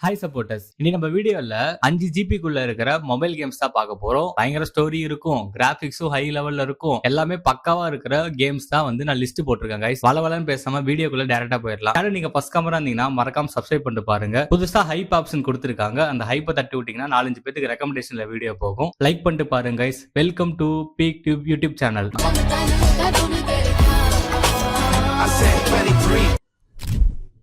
Hi supporters. இனி நம்ம வீடியோல 5 ஜிபிக்குள்ள இருக்கிற மொபைல் கேம்ஸ் தான் பார்க்க போறோம். பயங்கர ஸ்டோரி இருக்கும், கிராபிக்ஸும் ஹை லெவல்ல இருக்கும், எல்லாமே பக்காவா இருக்கிற கேம்ஸ் தான் வந்து நான் லிஸ்ட் போட்டிருக்கேன் கைஸ். வளவலன்னு பேசாம வீடியோக்குள்ள டைரக்டா போயிடலாம். யாரும் நீங்க ஃபர்ஸ்ட் கேமரா இருந்தீங்கன்னா மறக்காம சப்ஸ்கிரைப் பண்ணிட்டு பாருங்க. புதுசா ஹைப் ஆப்ஷன் கொடுத்திருக்காங்க. அந்த ஹைப்பை தட்டி விட்டீங்கன்னா 4-5 பேருக்கு ரெக்கமெண்டேஷன்ல வீடியோ போகும். லைக் பண்ணிட்டு பாருங்க guys. Welcome to peak tube YouTube channel.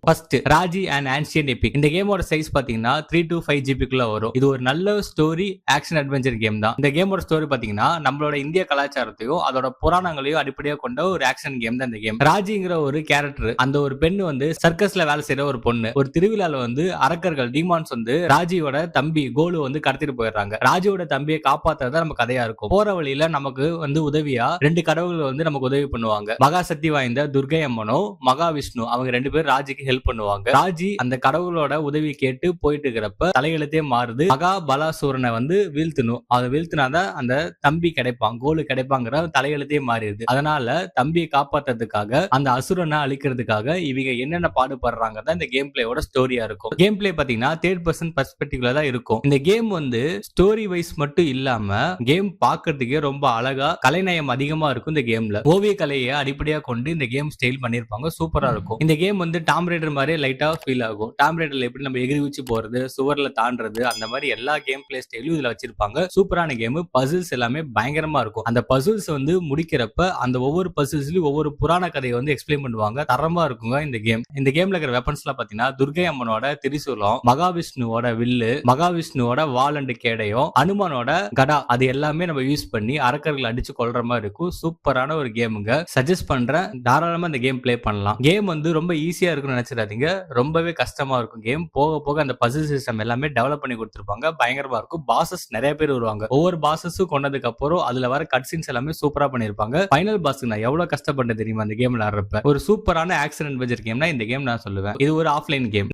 First Raji and ancient Epic. இந்த கேமோட சைஸ் பாத்தீங்கன்னா 3 to 5 ஜிபிக்குள்ள வரும். இது ஒரு நல்ல ஸ்டோரி ஆக்ஷன் அட்வென்ச்சர் கேம் தான். இந்த கேமோட ஸ்டோரி பாத்தீங்கன்னா நம்மளோட இந்திய கலாச்சாரத்தையும் அதோட புராணங்களையும் அடிப்படையாக கொண்ட ஒரு ஆக்ஷன் கேம் தான் இந்த கேம். ராஜிங்கிற ஒரு கேரக்டர், அந்த ஒரு பெண்ணு வந்து சர்க்கஸ்ல வேலை செய்யற ஒரு பொண்ணு. ஒரு திருவிழால வந்து அரக்கர்கள் டீமான்ஸ் வந்து ராஜியோட தம்பி கோலு வந்து கடத்திட்டு போயிடுறாங்க. ராஜியோட தம்பியை காப்பாத்துறதா நம்ம கதையா இருக்கும். போற வழியில நமக்கு வந்து உதவியா 2 கடவுள்கள் வந்து நமக்கு உதவி பண்ணுவாங்க. மகாசக்தி வாய்ந்த துர்கை அம்மனும் மகாவிஷ்ணு, அவங்க 2 பேர் ராஜிக்கு ஹெல்ப் பண்ணுவாங்க. ராஜி அந்த கடவுளோட உதவி கேட்டு போயிட்டு இருக்கிறப்ப தலையெழுத்தே மாறுது. மகாபலாசூரனை வந்து வீழ்த்தணும். அதை வீழ்த்தினாதான் அந்த தம்பி கிடைப்பான், கோலு கிடைப்பாங்கிற தலையெழுத்தே மாறிடுது. அதனால தம்பியை காப்பாத்துறதுக்காக, அந்த அசுரனை அழிக்கிறதுக்காக இவங்க என்னென்ன பாடுபடுறாங்க தான் இந்த கேம் பிளேயோட ஸ்டோரியா இருக்கும். கேம் பிளே பாத்தீங்கன்னா 3rd person பெர்ஸ்பெக்டிவ்ல தான் இருக்கும். இந்த கேம் வந்து ஸ்டோரி வைஸ் மட்டும் இல்லாம கேம் பாக்குறதுக்கே ரொம்ப அழகா கலைநயம் அதிகமா இருக்கும். இந்த கேம்ல ஓவிய கலையை அடிப்படையா கொண்டு இந்த கேம் ஸ்டைல் பண்ணிருப்பாங்க. சூப்பரா இருக்கும். இந்த கேம் வந்து டாம் ரைடர் மாதிரி லைட்டா ஃபீல் ஆகும். டாம் ரைடர்ல எப்படி நம்ம எகிரி வச்சு போறது, சுவர்ல தாண்டறது, அந்த மாதிரி எல்லா கேம் பிளே ஸ்டைலும் இதுல வச்சிருப்பாங்க. சூப்பரான கேம். பசில்ஸ் எல்லாமே பயங்கரமா இருக்கும். அந்த பசில்ஸ் வந்து முடிக்கிறப்ப அந்த ஒவ்வொரு பசில்ஸ்லயும் ஒவ்வொரு புராண கதையை வந்து எக்ஸ்பிளைன் பண்ணுவாங்க. தரமா இருக்குங்க இந்த கேம். இந்த கேம்ல இருக்கிற வெப்பன்ஸ் எல்லாம் பாத்தீங்கன்னா துர்கை அம்மனோட திரிசூலம், மகாவிஷ்ணுவோட வில்லு, மகாவிஷ்ணுவோட வால் அண்ட் கேடயம், அனுமானோட கடா, அது எல்லாமே நம்ம யூஸ் பண்ணி அரக்கர்கள் அடிச்சு கொள்ற மாதிரி இருக்கும். சூப்பரான ஒரு கேமுங்க. சஜஸ்ட் பண்றேன், தாராளமா இந்த கேம் பிளே பண்ணலாம். கேம் வந்து ரொம்ப ஈஸியா இருக்குன்னு நினைச்சிடாதீங்க, ரொம்பவே கஷ்டமா இருக்கும் கேம். போக போக அந்த பசில் சிஸ்டம் எல்லாமே டெவலப் பண்ணி கொடுத்திருப்பாங்க. பயங்கரமா இருக்கும். பாசஸ் நிறைய பேர் வருவாங்க. ஒவ்வொரு பாசஸும் கொண்டதுக்கு அப்புறம் அதுல வர கட் சீன்ஸ் எல்லாமே சூப்பரா பண்ணிருப்பாங்க. ஃபைனல் பாஸ்க்கு நான் எவ்வளவு கஷ்டப்பட்டேன் தெரியுமா இந்த கேம்ல ஆடுறப்ப. ஒரு சூப்பரான ஆக்ஷன் அட்வென்ச்சர் கேம்னா இந்த கேம் நான் சொல்லுவேன். இது ஒரு offline game.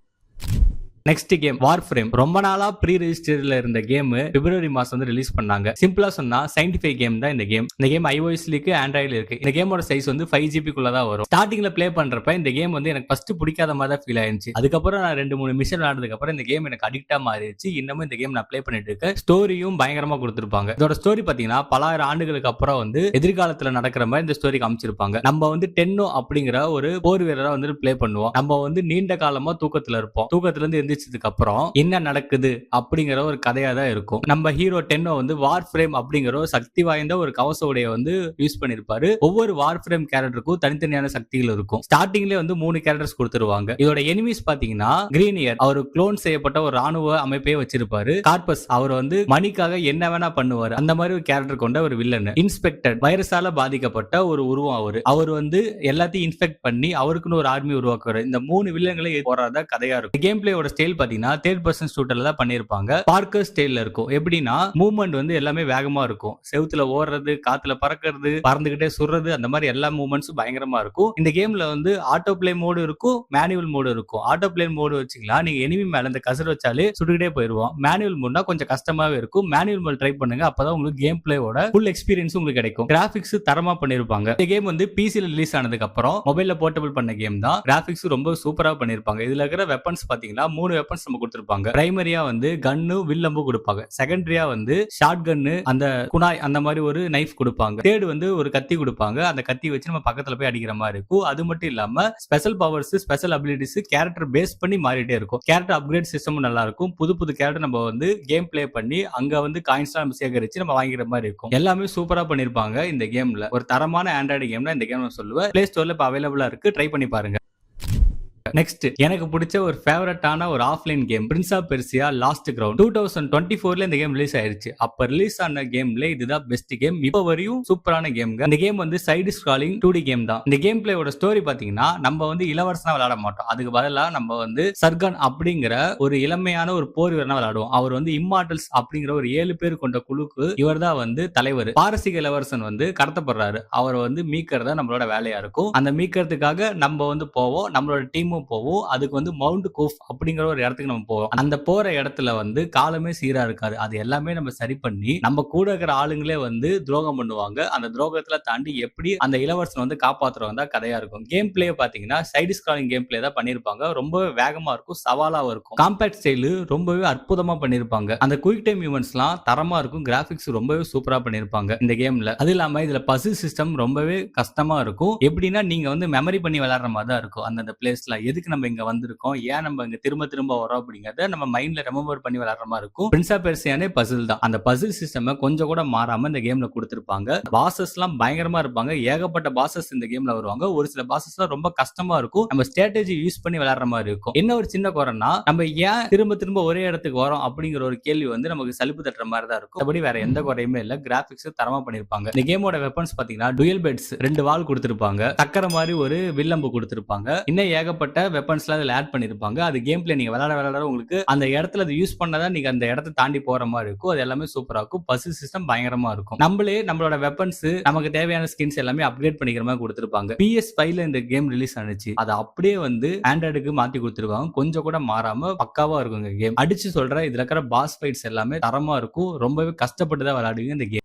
Next game Warframe. ரொம்ப நாளா ப்ரீ ரெஜிஸ்டர்ல இருந்த கேம் பிப்ரவரி மாசம் வந்து ரிலீஸ் பண்ணாங்க. சிம்பிளா சொன்னா சயின்டிஃபை கேம் தான் இந்த கேம். இந்த கேம் iOS-ல இருக்கு, Android-ல இருக்கு. இந்த கேமோட சைஸ் வந்து 5 GB குள்ள தான் வரும். ஸ்டார்டிங்ல ப்ளே பண்றப்ப இந்த கேம் வந்து எனக்கு ஃபர்ஸ்ட் பிடிக்காத மாதிரி தான் ஃபீல் ஆயிருச்சு. அதுக்கப்புறம் நான் 2-3 மிஷன் விளையாடுறதுக்கு அப்புறம் இந்த கேம் எனக்கு அடிக்டா மாறிடுச்சு. இன்னமும் இந்த கேம் நான் ப்ளே பண்ணிட்டு இருக்கேன். ஸ்டோரியும் பயங்கரமா கொடுத்திருப்பாங்க. இதோட ஸ்டோரி பாத்தீங்கன்னா பலாயிரம் ஆண்டுகளுக்கு அப்புறம் வந்து எதிர்காலத்துல நடக்கிற மாதிரி இந்த ஸ்டோரி காமிச்சிருப்பாங்க. நம்ம வந்து டென்னோ அப்படிங்கிற ஒரு போர் வீரரா வந்து ப்ளே பண்ணுவோம். நம்ம வந்து நீண்ட காலமா தூக்கத்துல இருப்போம். தூக்கத்துல இருந்து எந்திரிச்சதுக்கு அப்புறம் என்ன நடக்குது அப்படிங்கிற ஒரு கதையா தான் இருக்கும். நம்ம ஹீரோ டென்னோ வந்து வார்ஃப்ரேம் அப்படிங்கிற ஒரு சக்தி வாய்ந்த ஒரு கவச உடைய வந்து யூஸ் பண்ணிருப்பாரு. ஒவ்வொரு வார்ஃப்ரேம் கேரக்டருக்கும் தனித்தனியான சக்திகள் இருக்கும். ஸ்டார்டிங்ல வந்து 3 கேரக்டர்ஸ் கொடுத்துருவாங்க. இதோட எனிமீஸ் பாத்தீங்கன்னா கிரீனியர், அவர் குளோன் செய்யப்பட்ட ஒரு ராணுவ அமைப்பே வச்சிருப்பாரு. கார்பஸ், அவர் வந்து மணிக்காக என்ன வேணா பண்ணுவாரு. அந்த மாதிரி ஒரு கேரக்டர் கொண்ட ஒரு வில்லன். இன்ஸ்பெக்டர், வைரஸால பாதிக்கப்பட்ட ஒரு உருவம். அவர் வந்து எல்லாத்தையும் இன்ஃபெக்ட் பண்ணி அவருக்குன்னு ஒரு ஆர்மி உருவாக்குறாரு. இந்த 3 வில்லன்களை போராட கதையா இருக்கும். கேம் பிளேயோட ஸ்டைல் பாத்தீங்கன்னா 3rd person ஷூட்டர்ல தான் பண்ணிருப்பாங்க. பார்க்கர் ஸ்டைல்ல இருக்கும். எப்படின்னா மூவ்மெண்ட் வந்து எல்லாமே வேகமா இருக்கும். செவுத்துல ஓடுறது, காத்துல பறக்கிறது, பறந்துகிட்டே சுடுறது, அந்த மாதிரி எல்லா மூவ்மெண்ட்ஸும் பயங்கரமா இருக்கும். இந்த கேம்ல வந்து ஆட்டோ பிளே மோடு இருக்கும், மேனுவல் மோடு இருக்கும். ஆட்டோ பிளே மோடு வச்சுக்கலாம், நீங்க எனிமி மேல இந்த கசர் வச்சாலே சுட்டுக்கிட்டே போயிருவோம். மேனுவல் மோட்னா கொஞ்சம் கஷ்டமாவே இருக்கும். மேனுவல் மோட் ட்ரை பண்ணுங்க, அப்பதான் உங்களுக்கு கேம் பிளேயோட ஃபுல் எக்ஸ்பீரியன்ஸ் உங்களுக்கு கிடைக்கும். கிராபிக்ஸ் தரமா பண்ணிருப்பாங்க. இந்த கேம் வந்து பிசில ரிலீஸ் ஆனதுக்கு அப்புறம் மொபைல்ல போர்ட்டபிள் பண்ண கேம் தான். கிராபிக்ஸ் ரொம்ப சூப்பரா பண்ணிருப்பாங்க. இதுல இருக்கிற வெப்பன்ஸ் பாத்தீங்கன்னா 3 வெப்பன்ஸ் நம்ம கொடுத்திருப்பாங்க. பிரைமரியா வந்து கன்னு, வில்லம்பு கொடுப்பாங்க. செகண்டரியா வந்து ஷார்ட் கன்னு, அந்த குனாய், அந்த மாதிரி ஒரு நைஃப் கொடுப்பாங்க. தேர்ட் வந்து ஒரு கத்தி கொடுப்பாங்க. அந்த கத்தி வச்சு நம்ம பக்கத்துல போய் அடிக்கிற மாதிரி இருக்கும். அது மட்டும் இல்லாம special powers, special abilities character based பண்ணி மாறிட்டே இருக்கும். கேரக்டர் அப்கிரேட் சிஸ்டமும் நல்லா இருக்கும். புது புது கேரக்டர் நம்ம வந்து கேம் பிளே பண்ணி அங்க வந்து காயின்ஸ் நம்ம சேகரிச்சு நம்ம வாங்கிற மாதிரி இருக்கும். எல்லாமே சூப்பரா பண்ணிருப்பாங்க இந்த கேம்ல. ஒரு தரமான ஆண்ட்ராய்டு கேம்ல இந்த கேம் நான் சொல்லுவேன். பிளே ஸ்டோர்ல இப்ப அவைலபிளா இருக்கு, ட்ரை பண்ணி பாருங்க. நெக்ஸ்ட் எனக்கு பிடிச்ச ஒரு ஃபேவரட்டான ஒரு offline game Prince of Persia Lost ground. 2024ல இந்த கேம் ரிலீஸ் ஆயிருச்சு. அப்ப ரிலீஸ் ஆன கேம்ல இதுதான் பெஸ்ட் கேம். இப்ப வரையும் சூப்பரான கேம். இந்த கேம் வந்து சைடு ஸ்க்ராலிங் 2D கேம் தான். இந்த கேம் பிளேயோட ஸ்டோரி பாத்தீங்கன்னா நம்ம வந்து இளவரசனா விளையாட மாட்டோம். அதுக்கு பதிலா நம்ம வந்து சர்கன் அப்படிங்கிற ஒரு இளமையான ஒரு போர் வீரனா விளையாடுவோம். அவர் வந்து இம்மார்டல்ஸ் அப்படிங்கிற ஒரு 7 பேர் கொண்ட குழுக்கு இவர் தான் வந்து தலைவர். பாரசீக இளவரசன் வந்து கடத்தப்படுறாரு. அவர் வந்து மீட்கிறதா நம்மளோட வேலையா இருக்கும். அந்த மீட்கிறதுக்காக நம்ம வந்து போவோம். நம்மளோட டீமும் திரும்ப போவோம். அதுக்கு வந்து மவுண்ட் கோஃப் அப்படிங்கிற ஒரு இடத்துக்கு நம்ம போவோம். அந்த போற இடத்துல வந்து காலமே சீரா இருக்காது. அது எல்லாமே நம்ம சரி பண்ணி நம்ம கூட இருக்கிற ஆளுங்களே வந்து துரோகம் பண்ணுவாங்க. அந்த துரோகத்துல தாண்டி எப்படி அந்த இளவரசனை வந்து காப்பாத்துறவங்க தான் கதையா இருக்கும். கேம் பிளே பாத்தீங்கன்னா சைடு ஸ்க்ராலிங் கேம் பிளே தான் பண்ணிருப்பாங்க. ரொம்பவே வேகமா இருக்கும், சவாலாவும் இருக்கும். காம்பேக்ட் ஸ்டைல் ரொம்பவே அற்புதமா பண்ணிருப்பாங்க. அந்த குயிக் டைம் ஈவென்ட்ஸ்லாம் தரமா இருக்கும். கிராபிக்ஸ் ரொம்பவே சூப்பரா பண்ணிருப்பாங்க இந்த கேம்ல. அது இல்லாம இதுல பசில் சிஸ்டம் ரொம்பவே கஷ்டமா இருக்கும். எப்படின்னா நீங்க வந்து மெமரி பண்ணி விளையாடுற மாதிரி தான் இருக்கும். அந்த பிளேஸ்ல எதுக்கு நம்ம இங்க வந்திருக்கோம், ஏன் நம்ம இங்க திரும்ப திரும்ப வரோம் அப்படிங்கறத நம்ம மைண்ட்ல ரிமெம்பர் பண்ணி விளையாடுற மாதிரி இருக்கும். பிரின்ஸ் ஆஃப் பெர்சியானே பசில் தான். அந்த பசில் சிஸ்டம் கொஞ்சம் கூட மாறாம இந்த கேம்ல கொடுத்திருப்பாங்க. பாசஸ் எல்லாம் பயங்கரமா இருப்பாங்க. ஏகப்பட்ட பாசஸ் இந்த கேம்ல வருவாங்க. ஒரு சில பாசஸ் எல்லாம் ரொம்ப கஷ்டமா இருக்கும். நம்ம ஸ்ட்ராட்டஜி யூஸ் பண்ணி விளையாடுற மாதிரி இருக்கும். என்ன ஒரு சின்ன குறைன்னா நம்ம ஏன் திரும்ப திரும்ப ஒரே இடத்துக்கு வரோம் அப்படிங்கிற ஒரு கேள்வி வந்து நமக்கு சலிப்பு தட்டுற மாதிரி தான் இருக்கும். அப்படி வேற எந்த குறையுமே இல்ல. கிராபிக்ஸ் தரமா பண்ணிருப்பாங்க. இந்த கேமோட வெப்பன்ஸ் பாத்தீங்கன்னா டுயல் பெட்ஸ் 2 வால் கொடுத்திருப்பாங்க. சக்கர மாதிரி ஒரு வில்லம்பு கொடுத்திருப்பாங்க. இன்னும் ஏகப்பட்ட வெப்பன்ஸ்லாம் இதுல ஆட் பண்ணிருப்பாங்க. அது கேம் பிளே நீங்க விளையாட உங்களுக்கு அந்த இடத்துல அது யூஸ் பண்ணாதான் நீங்க அந்த இடத்தை தாண்டி போற மாதிரி இருக்கும். அது எல்லாமே சூப்பரா இருக்கும். பசில் சிஸ்டம் பயங்கரமா இருக்கும். நம்மளே நம்மளோட வெப்பன்ஸ் நமக்கு தேவையான ஸ்கின்ஸ் எல்லாமே அப்கிரேட் பண்ணிக்கிற மாதிரி கொடுத்திருப்பாங்க. PS5ல இந்த கேம் ரிலீஸ் ஆனிச்சு. அதை அப்படியே வந்து ஆண்ட்ராய்டுக்கு மாத்தி கொடுத்திருக்காங்க. கொஞ்சம் கூட மாறாம பக்காவா இருக்கும் கேம். அடிச்சு சொல்ற இதுல இருக்கிற பாஸ் ஃபைட்ஸ் எல்லாமே தரமா இருக்கும். ரொம்பவே கஷ்டப்பட்டு தான் விளையாடுவீங்க இந்த கேம்.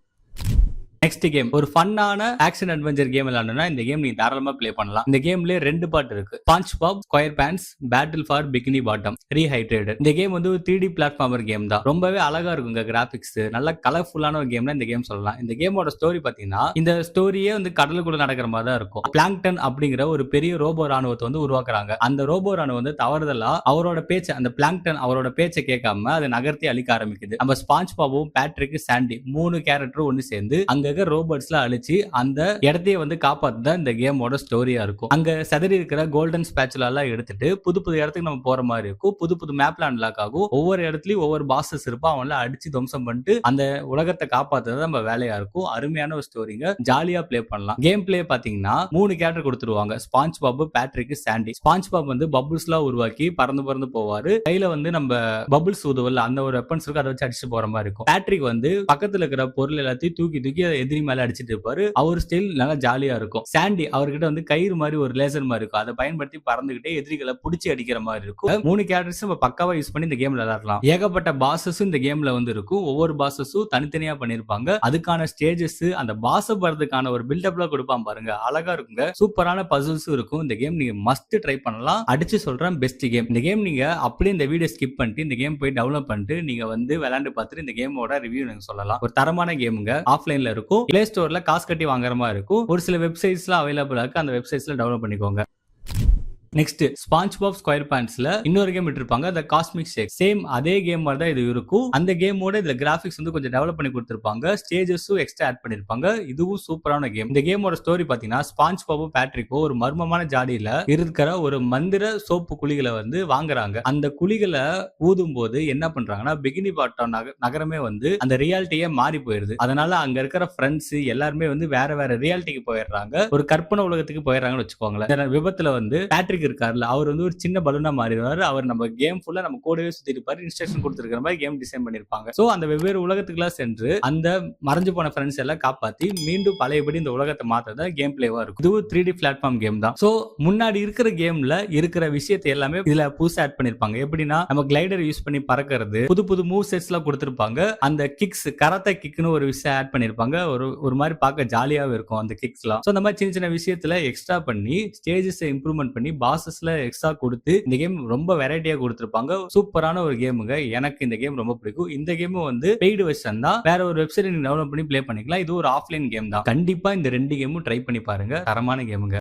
நெக்ஸ்ட் கேம் ஒரு ஃபன்னான ஆக்ஷன் அட்வென்ச்சர் கேம் விளையாடணும்னா இந்த கேம் நீங்க தாராளமா ப்ளே பண்ணலாம். இந்த கேம்ல 2 பார்ட் இருக்கு. SpongeBob SquarePants battle for bikini bottom rehydrated. இந்த கேம் வந்து ஒரு 3D பிளாட்ஃபார்மர் கேம் தான். ரொம்பவே அழகா இருக்குங்க கிராபிக்ஸ். நல்ல கலர்ஃபுல்லான ஒரு கேம்னா இந்த கேம் சொல்லலாம். இந்த கேமோட ஸ்டோரி பாத்தீங்கன்னா இந்த ஸ்டோரியே வந்து கடலுக்குள்ள நடக்கிற மாதிரி தான் இருக்கும். பிளாங்டன் அப்படிங்கிற ஒரு பெரிய ரோபோ ராணுவத்தை வந்து உருவாக்குறாங்க. அந்த ரோபோ ராணுவம் வந்து தவறுதலா அவரோட பேச்ச அந்த பிளாங்டன் அவரோட பேச்சை கேட்காம அதை நகர்த்தி அழிக்க ஆரம்பிக்குது. நம்ம SpongeBobவும் பேட்ரிக் சாண்டி 3 கேரக்டர் ஒன்னு சேர்ந்து அங்க ரோபோட்ஸ்ல அழிச்சு அந்த இடத்தையே வந்து காப்பாத்துதான் இந்த கேமோட ஸ்டோரியா இருக்கும். அங்க சதறி இருக்கிற கோல்டன் ஸ்பேச்சுலா எல்லாம் எடுத்துட்டு புது புது இடத்துக்கு நம்ம போற மாதிரி இருக்கும். புது புது மேப்ல அன்லாக் ஆகும். ஒவ்வொரு இடத்துலயும் ஒவ்வொரு பாசஸ் இருப்பான். அவங்கள அடிச்சு துவம்சம் பண்ணிட்டு அந்த உலகத்தை காப்பாத்துறது நம்ம வேலையா இருக்கும். அருமையான ஒரு ஸ்டோரிங்க. ஜாலியா பிளே பண்ணலாம். கேம் பிளே பாத்தீங்கன்னா 3 கேரக்டர் கொடுத்துருவாங்க. SpongeBob Patrick Sandy. SpongeBob வந்து பபுள்ஸ் எல்லாம் உருவாக்கி பறந்து பறந்து போவாரு. கையில வந்து நம்ம பபுள்ஸ் ஊதுவல்ல அந்த ஒரு வெப்பன்ஸ் இருக்கு. அதை வச்சு அடிச்சு போற மாதிரி இருக்கும். பேட்ரிக் வந்து பக்கத்துல இருக்கிற பொருள் எல்லாத்தையும் தூக்கி தூக்கி எதிரி மேல அடிச்சிட்டு இருப்பாரு. அவர் ஸ்டைல் நல்லா ஜாலியா இருக்கும். சாண்டி அவர்கிட்ட வந்து கயிறு மாதிரி ஒரு லேசர் மாதிரி இருக்கும். அதை பயன்படுத்தி பறந்துகிட்டே எதிரிகளை புடிச்சு அடிக்கிற மாதிரி இருக்கும். 3 கேரக்டர்ஸ் நம்ம பக்காவா யூஸ் பண்ணி இந்த கேம்ல விளையாடலாம். ஏகப்பட்ட பாசஸும் இந்த கேம்ல வந்து இருக்கும். ஒவ்வொரு பாசஸும் தனித்தனியா பண்ணிருப்பாங்க. அதுக்கான ஸ்டேஜஸ் அந்த பாஸ் பறதுக்கான ஒரு பில்டப்ல கொடுப்பான் பாருங்க. அழகா இருக்குங்க. சூப்பரான பசில்ஸும் இருக்கும். இந்த கேம் நீங்க மஸ்ட் ட்ரை பண்ணலாம். அடிச்சு சொல்றேன் பெஸ்ட் கேம். இந்த கேம் நீங்க அப்படியே இந்த வீடியோ ஸ்கிப் பண்ணிட்டு இந்த கேம் போய் டவுன்லோட் பண்ணிட்டு நீங்க வந்து விளையாண்டு பார்த்துட்டு இந்த கேமோட ரிவ்யூ நீங்க சொல்லலாம். ஒரு தரமான கேமுங்க. ஆஃப்லைன்ல இருக்கும். பிளே ஸ்டோர்ல காசு கட்டி வாங்குற மாதிரி இருக்கும். ஒரு சில வெப்சைட்ஸ்லாம் அவைலபிளா இருக்கு. அந்த வெப்சைட்ஸ்ல டவுன்லோட் பண்ணிக்கோங்க. நெக்ஸ்ட் SpongeBob SquarePantsல இன்னொரு கேம் விட்டுருப்பாங்க. The Cosmic Shake. சேம் அதே கேம் மாதிரி தான் இது இருக்கும். அந்த கேமோட இதுல கிராபிக்ஸ் வந்து கொஞ்சம் டெவலப் பண்ணி கொடுத்திருப்பாங்க. ஸ்டேஜஸும் எக்ஸ்ட்ரா ஆட் பண்ணிருப்பாங்க. இதுவும் சூப்பரான கேம். இந்த கேமோட ஸ்டோரி பாத்தீங்கன்னா SpongeBob பேட்ரிக்கோ ஒரு மர்மமான ஜாடியில இருக்கிற ஒரு மந்திர சோப்பு குழிகளை வந்து வாங்குறாங்க. அந்த குழிகளை ஊதும் போது என்ன பண்றாங்கன்னா பிகினி பாட்டம் நகரமே வந்து அந்த ரியாலிட்டியே மாறி போயிருது. அதனால அங்க இருக்கிற ஃப்ரெண்ட்ஸ் எல்லாருமே வந்து வேற வேற ரியாலிட்டிக்கு போயிடுறாங்க. ஒரு கற்பனை உலகத்துக்கு போயிடுறாங்கன்னு வச்சுக்கோங்களேன். விபத்துல வந்து பேட்ரிக் இருக்காருல்ல அவர் வந்து ஒரு சின்ன பலூனா மாறிடுவாரு. அவர் நம்ம கேம் ஃபுல்லா நம்ம கூடவே சுத்தி இருப்பாரு. இன்ஸ்ட்ரக்ஷன் கொடுத்திருக்கிற மாதிரி கேம் டிசைன் பண்ணிருப்பாங்க. சோ அந்த வெவ்வேறு உலகத்துக்குலாம் சென்று அந்த மறைஞ்சு போன ஃப்ரெண்ட்ஸ் எல்லாம் காப்பாத்தி மீண்டும் பழையபடி இந்த உலகத்தை மாத்தறதா கேம் பிளேவா இருக்கும். இது 3D பிளாட்ஃபார்ம் கேம் தான். சோ முன்னாடி இருக்கிற கேம்ல இருக்கிற விஷயத்தை எல்லாமே இதுல புதுசா ஆட் பண்ணிருப்பாங்க. எப்படின்னா நம்ம கிளைடர் யூஸ் பண்ணி பறக்கிறது, புது புது மூவ் செட்ஸ் எல்லாம் கொடுத்திருப்பாங்க. அந்த கிக்ஸ் கராத்தே கிக்னு ஒரு விஷயம் ஆட் பண்ணிருப்பாங்க. ஒரு மாதிரி பார்க்க ஜாலியாவே இருக்கும் அந்த கிக்ஸ்லாம். சோ அந்த மாதிரி சின்ன சின்ன விஷயத்துல எக்ஸ்ட்ரா பண்ணி ஸ்டேஜஸ் இம்ப்ரூவ்மெண்ட் பண்ணி பாசஸ்ல எக்ஸ்ட்ரா கொடுத்து இந்த கேம் ரொம்ப வெரைட்டியா கொடுத்திருப்பாங்க. சூப்பரான ஒரு கேமுங்க. எனக்கு இந்த கேம் ரொம்ப பிடிக்கும். இந்த கேம் வந்து பெய்டு வெர்ஷன் தான். வேற ஒரு வெப்சைட் நீங்க டவுன்லோட் பண்ணி ப்ளே பண்ணிக்கலாம். இது ஒரு ஆஃப்லைன் கேம் தான். கண்டிப்பா இந்த 2 கேமும் ட்ரை பண்ணி பாருங்க. தரமான கேமுங்க.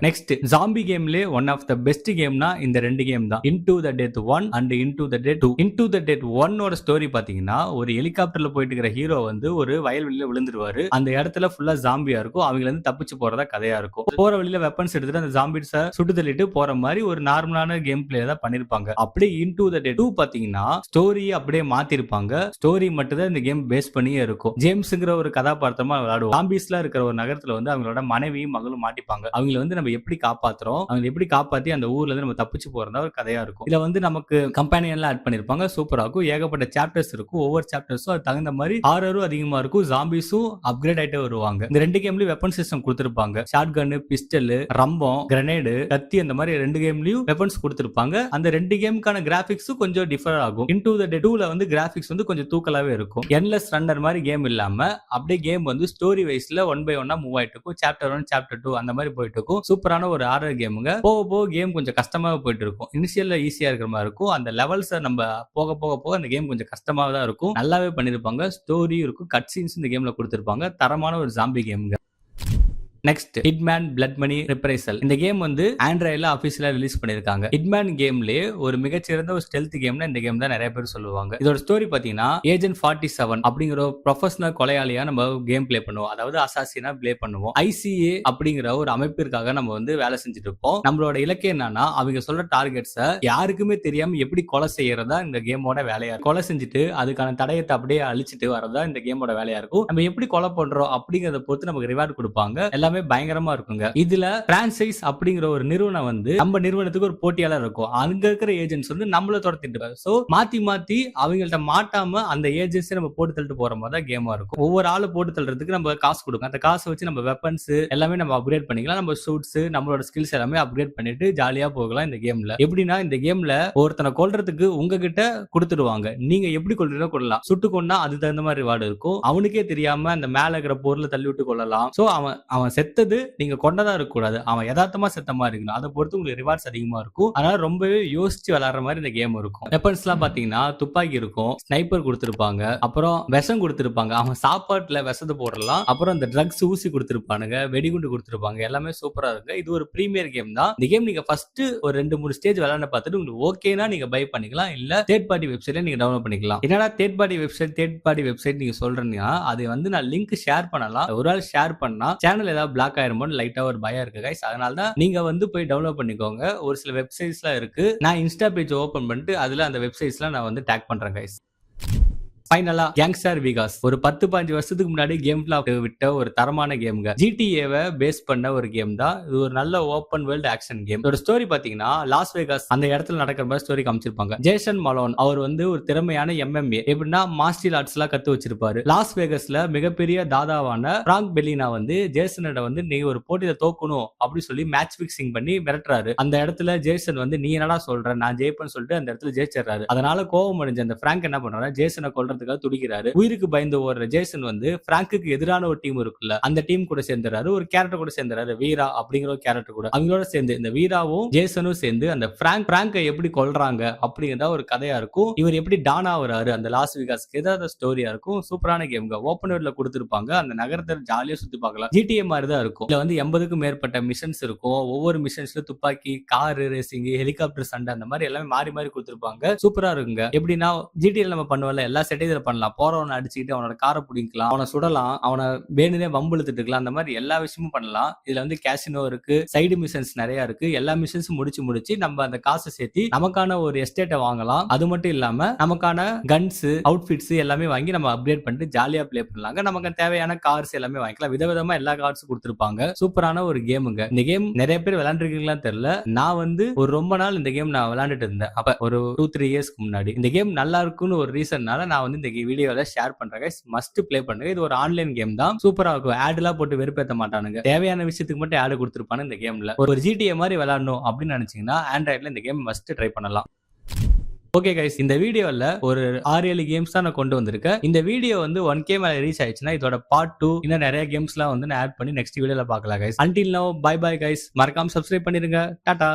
நெக்ஸ்ட் ஜாம்பி கேம்ல ஒன் ஆஃப் த பெஸ்ட் கேம்னா இந்த 2 கேம் தான். Into the Death 1 and Into the Death 2. Into the Death 1 ஓட ஸ்டோரி பாத்தீங்கன்னா ஒரு ஹெலிகாப்டர்ல போயிட்டு இருக்கிற ஹீரோ வந்து ஒரு வயல்வெளியில விழுந்துருவாரு. அந்த இடத்துல ஃபுல்லா ஜாம்பியா இருக்கும். அவங்கள இருந்து தப்பிச்சு போறதா கதையா இருக்கும். போற வழியில வெப்பன்ஸ் எடுத்துட்டு அந்த ஜாம்பிஸ சுட்டு தள்ளிட்டு போற மாதிரி ஒரு நார்மலான கேம் பிளே தான் பண்ணிருப்பாங்க. அப்படியே Into the Death 2 பாத்தீங்கன்னா ஸ்டோரி அப்படியே மாத்திருப்பாங்க. ஸ்டோரி மட்டும் தான் இந்த கேம் பேஸ் பண்ணியே இருக்கும். ஜேம்ஸ்ங்கிற ஒரு கதாபாத்திரமா விளையாடுவோம். ஜாம்பிஸ்ல இருக்கிற ஒரு நகரத்துல வந்து அவங்களோட மனைவியும் மகளும் மாட்டிப்பாங்க. அவங்கள வந்து நம்ம நம்ம எப்படி காப்பாத்துறோம், அவங்க எப்படி காப்பாத்தி அந்த ஊர்ல இருந்து நம்ம தப்பிச்சு போறதா ஒரு கதையா இருக்கும். இதுல வந்து நமக்கு கம்பெனியன்லாம் ஆட் பண்ணிருப்பாங்க. சூப்பரா இருக்கும். ஏகப்பட்ட சாப்டர்ஸ் இருக்கும். ஒவ்வொரு சாப்டர்ஸும் அது தகுந்த மாதிரி ஹாரரும் அதிகமா இருக்கும். ஜாம்பிஸும் அப்கிரேட் ஆயிட்டே வருவாங்க. இந்த 2 கேம்லயும் வெப்பன் சிஸ்டம் கொடுத்திருப்பாங்க. ஷாட் கன், பிஸ்டல், ரம்பம், கிரனேடு, கத்தி அந்த மாதிரி 2 கேம்லயும் வெப்பன்ஸ் கொடுத்திருப்பாங்க. அந்த 2 கேமுக்கான கிராபிக்ஸும் கொஞ்சம் டிஃபர் ஆகும். இன்டு தி டெட் 2ல வந்து கிராபிக்ஸ் வந்து கொஞ்சம் தூக்கலாவே இருக்கும். எண்ட்லெஸ் ரன்னர் மாதிரி கேம் இல்லாம அப்படியே கேம் வந்து ஸ்டோரி வைஸ்ல 1 பை 1 மூவ் ஆயிட்டு இருக்கும். சாப்டர் 1 சாப்டர் 2 அந்த மாதிரி போயிட்டு இருக்கும். சூப்பரான ஒரு ஹாரர் கேமுங்க. போக போக கேம் கொஞ்சம் கஷ்டமா போயிட்டு இருக்கும். இனிஷியல்ல ஈஸியா இருக்கிற மாதிரி இருக்கும். அந்த லெவல்ஸ் நம்ம போக போக போக அந்த கேம் கொஞ்சம் கஷ்டமா தான் இருக்கும். நல்லாவே பண்ணிருப்பாங்க. ஸ்டோரி இருக்கும். கட் சீன்ஸ் இந்த கேம்ல கொடுத்திருப்பாங்க. தரமான ஒரு ஜாம்பி கேமுங்க. Next Hitman Blood Money Reprisal. இந்த கேம் வந்து ஆண்ட்ராய்ட்ல அபிஷியலா ரிலீஸ் பண்ணிருக்காங்க. ஹிட்மேன் கேம்லயே ஒரு மிகச்சிறந்த ஒரு ஸ்டெல்த் கேம்னா இந்த கேம் தான் நிறைய பேர் சொல்லுவாங்க. இதோட ஸ்டோரி பாத்தீங்கன்னா ஏஜென்ட் 47 அப்படிங்கிற ஒரு ப்ரொஃபஷனல் கொலையாளியா நம்ம கேம் பிளே பண்ணுவோம். அதாவது அசாசினா பிளே பண்ணுவோம். ICA அப்படிங்கிற ஒரு அமைப்பிற்காக நம்ம வந்து வேலை செஞ்சுட்டு இருப்போம். நம்மளோட இலக்கு என்னன்னா அவங்க சொல்ற டார்கெட்ஸை யாருக்குமே தெரியாம எப்படி கொலை செய்யறதா இந்த கேமோட வேலையா இருக்கும். கொலை செஞ்சுட்டு அதுக்கான தடயத்தை அப்படியே அழிச்சிட்டு வரதா இந்த கேமோட வேலையா இருக்கும். நம்ம எப்படி கொலை பண்றோம் அப்படிங்கறத பொறுத்து நமக்கு ரிவார்டு கொடுப்பாங்க. எல்லாமே பயங்கரமா இருக்குங்க. இதுல பிரான்சைஸ் அப்படிங்கிற ஒரு நிறுவனம் வந்து நம்ம நிறுவனத்துக்கு ஒரு போட்டியாளர் இருக்கும். அங்க இருக்கிற ஏஜென்ட்ஸ் வந்து நம்மள துரத்திட்டு சோ மாத்தி மாத்தி அவங்கள்ட்ட மாட்டாம அந்த ஏஜென்சி நம்ம போட்டு தள்ளிட்டு போற மாதிரி தான் கேமா இருக்கும். ஒவ்வொரு ஆளு போட்டு தள்ளுறதுக்கு நம்ம காசு கொடுக்கும். அந்த காசை வச்சு நம்ம வெப்பன்ஸ் எல்லாமே நம்ம அப்கிரேட் பண்ணிக்கலாம். நம்ம சூட்ஸ் நம்மளோட ஸ்கில்ஸ் எல்லாமே அப்கிரேட் பண்ணிட்டு ஜாலியா போகலாம் இந்த கேம்ல. எப்படின்னா இந்த கேம்ல ஒருத்தனை கொல்றதுக்கு உங்ககிட்ட கொடுத்துடுவாங்க. நீங்க எப்படி கொல்றீங்களோ கொள்ளலாம். சுட்டு கொண்டா அது தகுந்த மாதிரி ரிவார்டு இருக்கும். அவனுக்கே தெரியாம அந்த மேல இருக்கிற பொருளை தள்ளி விட்டு கொள்ளலாம். சோ அவன் செத்தது நீங்க கொண்டதா இருக்க கூடாது. அவன் யதார்த்தமா செத்த மாதிரி இருக்கணும். அதை பொறுத்து உங்களுக்கு ரிவார்ட்ஸ் அதிகமா இருக்கும். அதனால ரொம்பவே யோசிச்சு விளையாடுற மாதிரி இந்த கேம் இருக்கும். வெப்பன்ஸ் எல்லாம் பாத்தீங்கன்னா துப்பாக்கி இருக்கும், ஸ்னைப்பர் கொடுத்திருப்பாங்க, அப்புறம் விஷம் கொடுத்திருப்பாங்க. அவன் சாப்பாட்டுல விஷத்தை போடலாம். அப்புறம் இந்த ட்ரக்ஸ் ஊசி கொடுத்திருப்பானுங்க, வெடிகுண்டு கொடுத்திருப்பாங்க. எல்லாமே சூப்பரா இருக்கு. இது ஒரு பிரீமியர் கேம் தான். இந்த கேம் நீங்க ஃபர்ஸ்ட் ஒரு 2-3 ஸ்டேஜ் விளையாட பார்த்துட்டு உங்களுக்கு ஓகேனா நீங்க பை பண்ணிக்கலாம். இல்ல தேர்ட் பார்ட்டி வெப்சைட்ல நீங்க டவுன்லோட் பண்ணிக்கலாம். என்னடா தேர்ட் பார்ட்டி வெப்சைட் நீங்க சொல்றீங்கன்னா அது வந்து நான் லிங்க் ஷேர் பண்ணலாம். ஒரு ஆள் ஷேர் பண்ணா சேனல் ஏதாவது பிளாக் ஆயிருமோன்னு லைட்டா ஒரு பயம் இருக்கு கைஸ். அதனால தான் நீங்க வந்து போய் டவுன்லோட் பண்ணிக்கோங்க. ஒரு சில வெப்சைட்ஸ்லாம் இருக்கு. நான் இன்ஸ்டா பேஜ் ஓபன் பண்ணிட்டு அதுல அந்த வெப்சைட்ஸ்லாம் நான் வந்து டேக் பண்றேன் கைஸ். ஃபைனலா கேங்ஸ்டர் வீகாஸ் ஒரு 10-15 வருஷத்துக்கு முன்னாடி கேம் விட்ட ஒரு தரமான கேம்ங்க. GTA பேஸ் பண்ண ஒரு கேம் தான். இது ஒரு நல்ல ஓப்பன் வேர்ல்ட் ஆக்ஷன் கேம். இதோட ஸ்டோரி பாத்தீங்கன்னா லாஸ் வேகாஸ் அந்த இடத்துல நடக்கிற மாதிரி ஸ்டோரி காமிச்சிருப்பாங்க. ஜேசன் மலோன் அவர் வந்து ஒரு திறமையான MMA எப்படின்னா மார்ஷியல் ஆர்ட்ஸ் எல்லாம் கத்து வச்சிருப்பாரு. லாஸ் வேகஸ்ல மிகப்பெரிய தாதாவான பிராங்க் பெலினா வந்து ஜேசனோட வந்து நீ ஒரு போட்டியில தோக்கணும் அப்படின்னு சொல்லி மேட்ச் பிக்சிங் பண்ணி மிரட்டுறாரு. அந்த இடத்துல ஜேசன் வந்து நீ என்னடா சொல்ற நான் ஜெயிப்பேன்னு சொல்லிட்டு அந்த இடத்துல ஜெயிச்சிடறாரு. அதனால கோவம் அடைஞ்ச அந்த பிராங்க் என்ன பண்றாரு, ஜேசனை கொல்றதுக்காக துடிக்கிறாரு. உயிருக்கு பயந்து ஓடுற ஜேசன் வந்து பிராங்க்கு எதிரான ஒரு டீம் இருக்குல்ல அந்த டீம் கூட சேர்ந்துறாரு. ஒரு கேரக்டர் கூட சேர்ந்துறாரு, வீரா அப்படிங்கிற ஒரு கேரக்டர் கூட. அவங்களோட சேர்ந்து இந்த வீராவும் ஜேசனும் சேர்ந்து அந்த பிராங்கை எப்படி கொல்றாங்க அப்படிங்கிறதா ஒரு கதையா இருக்கும். இவர் எப்படி டானா வராரு அந்த லாஸ் வேகாஸ்க்கு ஏதாவது ஸ்டோரியா இருக்கும். சூப்பரான கேம்ங்க. ஓப்பன் வேர்ல்ட்ல கொடுத்திருப்பாங்க. அந்த நகரத்தை ஜாலியா சுத்தி பார்க்கலாம். GTA மாதிரி தான் இருக்கும். இதுல வந்து 80க்கும் மேற்பட்ட மிஷன்ஸ் இருக்கும். ஒவ்வொரு மிஷன்ஸ்ல துப்பாக்கி, கார் ரேசிங், ஹெலிகாப்டர் சண்டை அந்த மாதிரி எல்லாமே மாறி மாறி கொடுத்திருப்பாங்க. சூப்பரா இருக்குங்க. எப்படின்னா GTA நம்ம பண்ணுவோம்ல எல்லா செட்டையும் பண்ணலாம். போறவனை அடிச்சுக்கிட்டு அவனோட காரை பிடிக்கலாம், அவனை சுடலாம், அவனை வேணுனே வம்புழுத்துட்டு இருக்கலாம். அந்த மாதிரி எல்லா விஷயமும் பண்ணலாம். இதுல வந்து கேசினோ இருக்கு, சைடு மிஷன்ஸ் நிறைய இருக்கு. எல்லா மிஷன்ஸும் முடிச்சு நம்ம அந்த காசை சேர்த்து நமக்கான ஒரு எஸ்டேட்டை வாங்கலாம். அது மட்டும் இல்லாம நமக்கான கன்ஸ், அவுட்ஃபிட்ஸ் எல்லாமே வாங்கி நம்ம அப்கிரேட் பண்ணிட்டு ஜாலியா பிளே பண்ணலாங்க. நமக்கு தேவையான கார்ஸ் எல்லாமே வாங்கிக்கலாம். விதவிதமா எல்லா கார்ஸும் கொடுத்திருப்பாங்க. சூப்பரான ஒரு கேமுங்க. இந்த கேம் நிறைய பேர் விளையாண்டுருக்கீங்களான்னு தெரியல. நான் வந்து ஒரு ரொம்ப நாள் இந்த கேம் நான் விளையாண்டுட்டு இருந்தேன். அப்ப ஒரு 2-3 இயர்ஸ்க்கு முன்னாடி. இந்த கேம் நல்லா இருக்குன்னு ஒரு ரீசன்னால நான் வந்து இந்த வீடியோல ஷேர் பண்றேன் கைஸ். மஸ்ட் ப்ளே பண்ணுங்க. இது ஒரு ஆன்லைன் கேம் தான். சூப்பரா இருக்கும். ஆட் எல்லாம் போட்டு வெறுப்பேத்த மாட்டானுங்க. தேவையான விஷயத்துக்கு மட்டும் ஆட் கொடுத்திருப்பானு இந்த கேம்ல. ஒரு GTA மாதிரி விளையாடணும் அப்படின்னு நினைச்சீங்கன்னா ஆண்ட்ராய்ட்ல இந்த கேம் மஸ்ட் ட்ரை பண்ணலாம். ஓகே கைஸ், இந்த வீடியோல ஒரு 6-7 கேம்ஸ் தான் நான் கொண்டு வந்திருக்கேன். இந்த வீடியோ வந்து 1K மேல ரீச் ஆயிடுச்சுன்னா இதோட பார்ட் 2 இன்னும் நிறைய கேம்ஸ்லாம் வந்து நான் ஆட் பண்ணி நெக்ஸ்ட் வீடியோல பார்க்கலாம் guys. Until now bye bye guys. மறக்காம சப்ஸ்கிரைப் பண்ணிருங்க. டாடா.